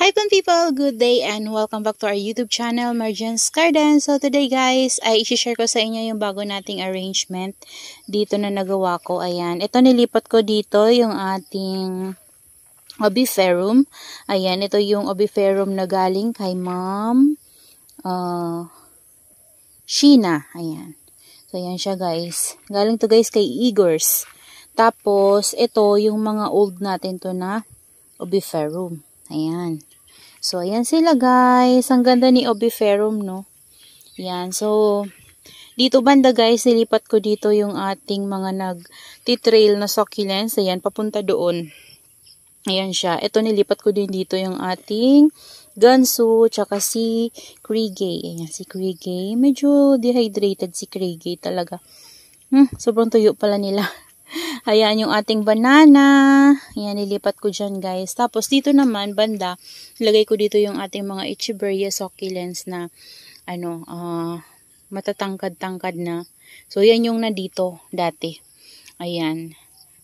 Hi people, good day and welcome back to our YouTube channel, Marjan's Garden. So today guys, ay i-share ko sa inyo yung bago nating arrangement dito na nagawa ko. Ayan, ito nilipat ko dito yung ating obiferum. Ayan, ito yung obiferum na galing kay Ma'am Sheena. Ayan. So ayan siya guys. Galing to guys kay Igors. Tapos ito yung mga old natin to na obiferum. Ayan. So, ayan sila guys. Ang ganda ni obiferum, no? Ayan. So, dito banda guys, nilipat ko dito yung ating mga nag-titrail na succulents. Ayan, papunta doon. Ayan siya. Ito, nilipat ko din dito yung ating ganso, tsaka si Krigay. Ayan, si Krigay. Medyo dehydrated si Krigay talaga. Sobrang tuyo pala nila. Ayan yung ating banana. Ayan, nilipat ko dyan guys. Tapos dito naman, banda, ilagay ko dito yung ating mga Echeveria succulents na, matatangkad-tangkad na. So, yan yung nandito dati. Ayan.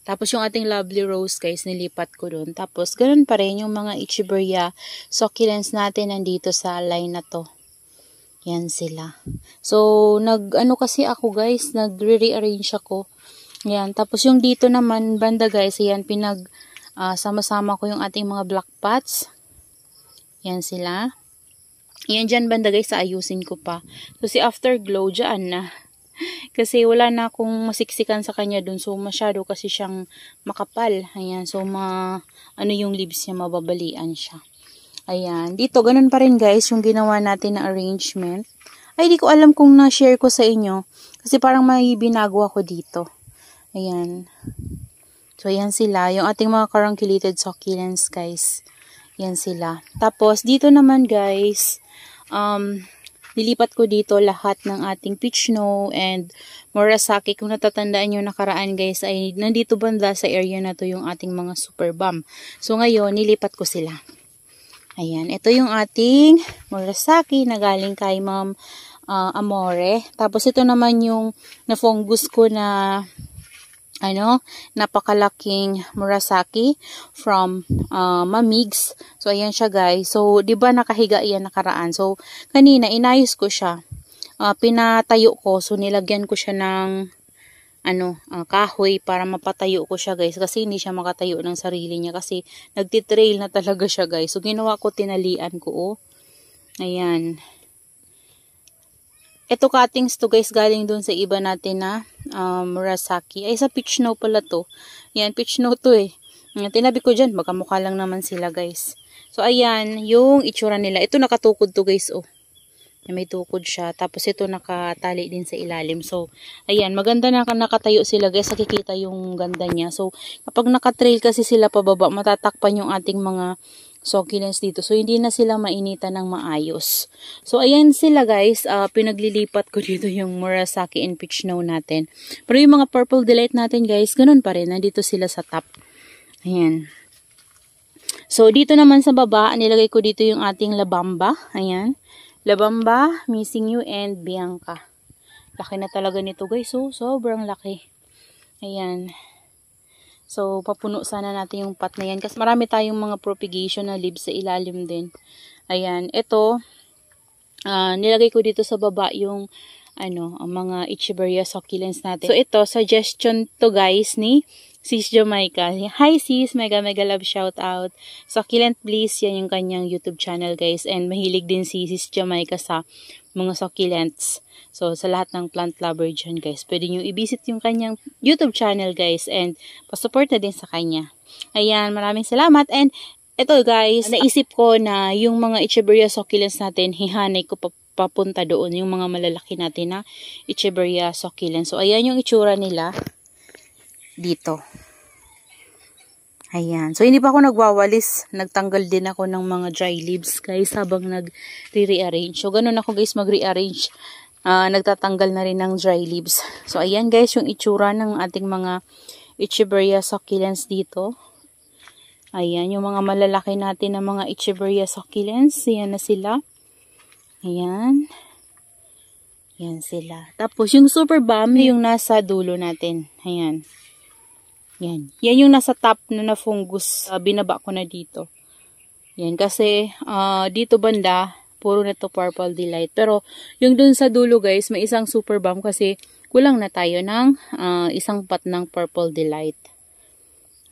Tapos yung ating lovely rose guys, nilipat ko dun. Tapos, ganun pa rin yung mga Echeveria succulents natin nandito sa line na to. Yan sila. So, kasi ako guys, nagre-rearrange ako. Yan. Tapos yung dito naman, banda guys, ayan, sama-sama ko yung ating mga black pots. Yan sila. Yan dyan banda guys, ayusin ko pa. So si Afterglow, dyan na. Kasi wala na akong masiksikan sa kanya dun. So masyado kasi siyang makapal. Ayan. So yung leaves niya, mababalian siya. Ayan. Dito, ganun pa rin guys, yung ginawa natin na arrangement. Ay, di ko alam kung na-share ko sa inyo. Kasi parang may binago ako dito. Ayan. So, ayan sila. Yung ating mga carunculated succulents, guys. Ayan sila. Tapos, dito naman, guys, nilipat ko dito lahat ng ating peach snow and Murasaki. Kung natatandaan nyo nakaraan, guys, ay nandito banda sa area na to yung ating mga super balm. So, ngayon, nilipat ko sila. Ayan. Ito yung ating Murasaki na galing kay Ma'am Amore. Tapos, ito naman yung na-fungus ko na napakalaking Murasaki from Mamigs. So, ayan siya guys. So, di ba nakahiga yan nakaraan? So, kanina, inayos ko siya. Pinatayo ko. So, nilagyan ko siya ng kahoy para mapatayo ko siya guys. Kasi hindi siya makatayo ng sarili niya. Kasi nagtitrail na talaga siya guys. So, ginawa ko, tinalian ko. Oh. Ayan. Ito cuttings to guys, galing dun sa iba natin na Murasaki. Ay, sa peach snow pala to. Yan, peach snow to eh. Tinabi ko dyan, baka mukha lang naman sila guys. So, ayan, yung itsura nila. Ito nakatukod to guys, oh. May tukod siya. Tapos ito nakatali din sa ilalim. So, ayan, maganda na nakatayo sila guys. Nakikita yung ganda niya. So, kapag nakatrail kasi sila pababa, matatakpan yung ating mga succulents dito. So, hindi na sila mainitan ng maayos. So, ayan sila guys. Pinaglilipat ko dito yung Murasaki and peach snow natin. Pero yung mga purple delight natin guys, ganun pa rin. Nandito sila sa top. Ayan. So, dito naman sa baba, nilagay ko dito yung ating labamba. Ayan. Labamba, Missing You, and Bianca. Laki na talaga nito guys. So, sobrang laki. Ayan. So, papuno sana natin yung pot na yan. Kasi marami tayong mga propagation na leaves sa ilalim din. Ayan. Ito, nilagay ko dito sa baba yung, ang mga Echeveria succulents natin. So, ito, suggestion to guys ni Sis Jamaica. Hi sis, mega love shout out. Succulent Bliss, yan yung kanyang YouTube channel guys. And mahilig din si Sis Jamaica sa mga succulents. So, sa lahat ng plant lover dyan guys, pwede nyo i-visit yung kanyang YouTube channel guys. And pa-support na din sa kanya. Ayan, maraming salamat. And ito guys, naisip ko na yung mga Echeveria succulents natin, hihanay ko papunta doon. Yung mga malalaki natin na Echeveria succulents. So, ayan yung itsura nila dito. Ayan. So, hindi pa ako nagwawalis. Nagtanggal din ako ng mga dry leaves guys habang nag-rearrange. So, ganun ako guys mag-rearrange. Nagtatanggal na rin ng dry leaves. So, ayan guys yung itsura ng ating mga Echeveria succulents dito. Ayan. Yung mga malalaki natin na mga Echeveria succulents. Ayan na sila. Ayan. Ayan sila. Tapos, yung super balm yung nasa dulo natin. Ayan. Yan. Yan yung nasa top na fungus. Binaba ko na dito. Yan, kasi dito banda, puro na to Purple Delight. Pero yung dun sa dulo guys, may isang Super Balm kasi kulang na tayo ng isang pot ng Purple Delight.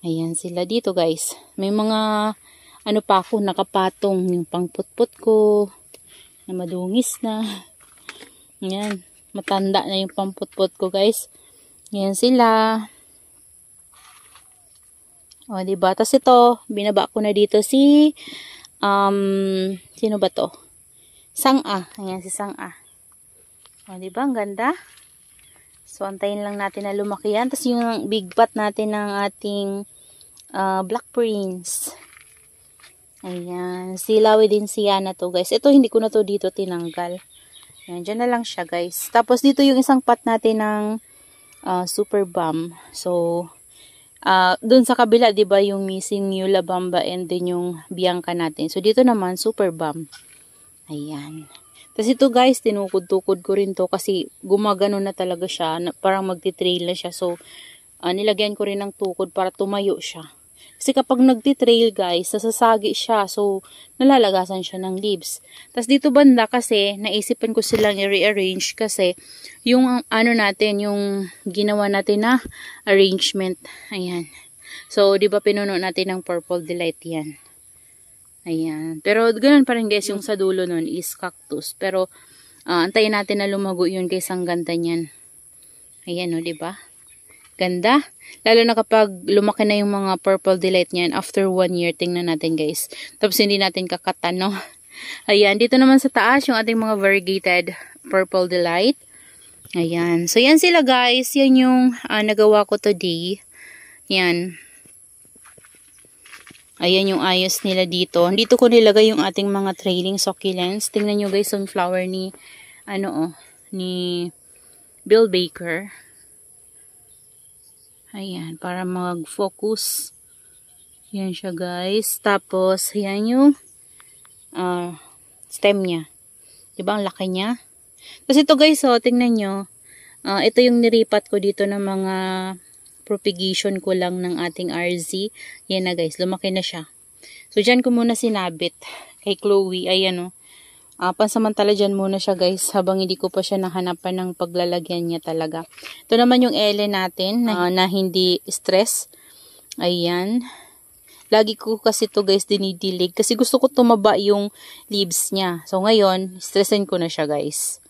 Ayan sila dito guys. May mga ano pa ako nakapatong yung pangputput ko na madungis na. Ayan, matanda na yung pangputput ko guys. Ayan sila. O, diba? Tapos ito, binaba ko na dito si, sino ba to? Sang-a. Ayan, si Sang-a. O, diba? Ang ganda. So, antayin lang natin na lumaki yan. Tapos yung big pot natin ng ating Black Prince. Ayan. Silawi din siya na to, guys. Ito, hindi ko na to dito tinanggal. Ayan, dyan na lang siya, guys. Tapos, dito yung isang pot natin ng Super Balm. So, dun sa kabila, di ba yung missing Yula Bamba and din yung Bianca natin. So, dito naman, Super Balm. Ayan. Tapos ito guys, tinukod-tukod ko rin to kasi gumagano na talaga siya. Parang magti-trail na siya. So, nilagyan ko rin ng tukod para tumayo siya. Kasi kapag nagti-trail guys, sasasagi siya. So, nalalagasan siya ng leaves. Tapos dito banda kasi, naisipan ko silang i-rearrange kasi yung ano natin, yung ginawa natin na arrangement. Ayan. So, di ba pinuno natin ng Purple Delight yan. Ayan. Pero, ganun pa rin guys, yung sa dulo nun is cactus. Pero, antayin natin na lumago yun guys, ang ganda niyan. Ayan o, di ba? Ganda. Lalo na kapag lumaki na yung mga Purple Delight niyan after 1 year. Tingnan natin guys. Tapos hindi natin kakatan, no? Ayan. Dito naman sa taas yung ating mga variegated Purple Delight. Ayan. So yan sila guys. Yan yung nagawa ko today. Yan. Ayan yung ayos nila dito. Dito ko nilagay yung ating mga trailing succulents. Tingnan nyo guys yung flower ni ni Bill Baker. Ayan, para mag-focus. Yan siya guys. Tapos, yan yung stem niya. Diba ang laki niya? Tapos ito guys, oh, tingnan nyo. Ito yung niripat ko dito ng mga propagation ko lang ng ating RZ. Yan na guys, lumaki na siya. So, dyan ko muna sinabit kay Chloe. Ayan o. Pansamantala dyan muna siya guys habang hindi ko pa siya nahanapan ng paglalagyan niya talaga. Ito naman yung Ellen natin na hindi stress. Ayan. Lagi ko kasi to guys dinidilig kasi gusto ko tumaba yung leaves niya. So ngayon, stressin ko na siya guys.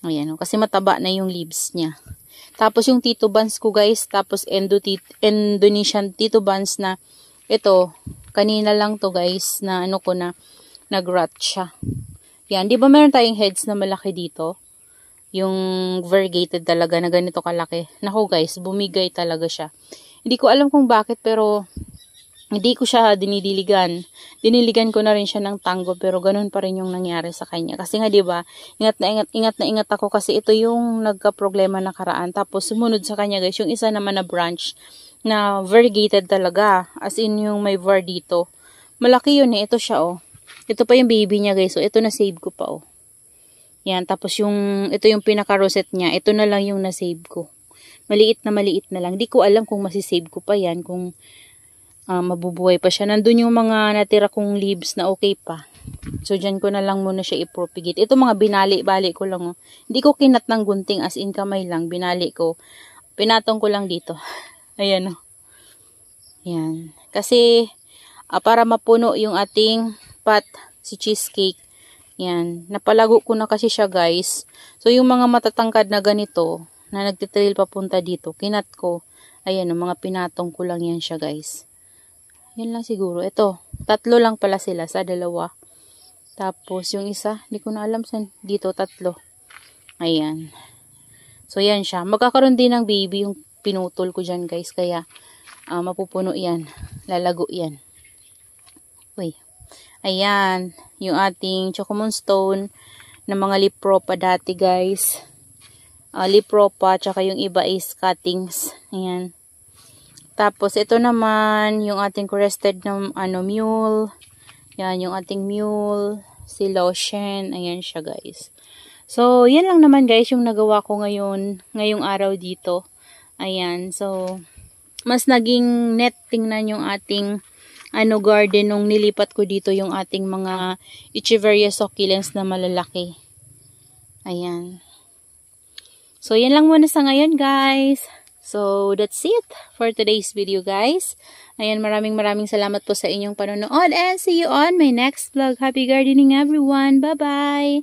Ayan o. Kasi mataba na yung leaves niya. Tapos yung Tito Buns ko guys. Tapos Indonesian Tito Buns na ito. Kanina lang to guys na ano ko na nag-rot siya. Yan, di ba meron tayong heads na malaki dito? Yung variegated talaga na ganito kalaki. Naku guys, bumigay talaga siya. Hindi ko alam kung bakit pero hindi ko siya dinidiligan. Diniligan ko na rin siya ng tango pero ganun pa rin yung nangyari sa kanya. Kasi nga di ba, ingat na ingat ako kasi ito yung nagka-problema nakaraan. Tapos sumunod sa kanya guys, yung isa naman na branch na variegated talaga. As in yung may var dito. Malaki yun eh, ito siya oh. Ito pa yung baby niya guys. So, ito na-save ko pa oh. Yan. Tapos ito yung pinaka-rosette niya. Ito na lang yung na-save ko. Maliit na lang. Di ko alam kung masisave ko pa yan. Kung mabubuhay pa siya. Nandun yung mga natira kong leaves na okay pa. So, dyan ko na lang muna siya i-propagate. Ito mga binali-bali ko lang oh. Hindi ko kinat ng gunting as in kamay lang. Binali ko. Pinatong ko lang dito. Ayan oh. Yan. Kasi, para mapuno yung ating pot, si cheesecake. Yan. Napalago ko na kasi siya guys. So, yung mga matatangkad na ganito, na nagtitrail papunta dito, kinat ko. Ayan, mga pinatong ko lang yan siya guys. Yan lang siguro. Ito, 3 lang pala sila sa 2. Tapos, yung isa, hindi ko na alam saan. Dito, 3. Ayan. So, yan siya. Magkakaroon din ng baby yung pinutol ko dyan guys. Kaya, mapupuno yan. Lalago yan. Uy. Ayan, yung ating Chocomoon Stone na mga Lipropa dati guys. Lipropa, tsaka yung iba is cuttings. Ayan. Tapos ito naman yung ating crested na mule. Yan, yung ating mule, si Lotion. Ayan siya guys. So, yan lang naman guys yung nagawa ko ngayong araw dito. Ayan, so mas naging net tingnan yung ating garden nung nilipat ko dito yung ating mga Echeveria succulents na malalaki. Ayan. So, yan lang muna sa ngayon, guys. So, that's it for today's video, guys. Ayan, maraming salamat po sa inyong panonood and see you on my next vlog. Happy gardening, everyone. Bye-bye!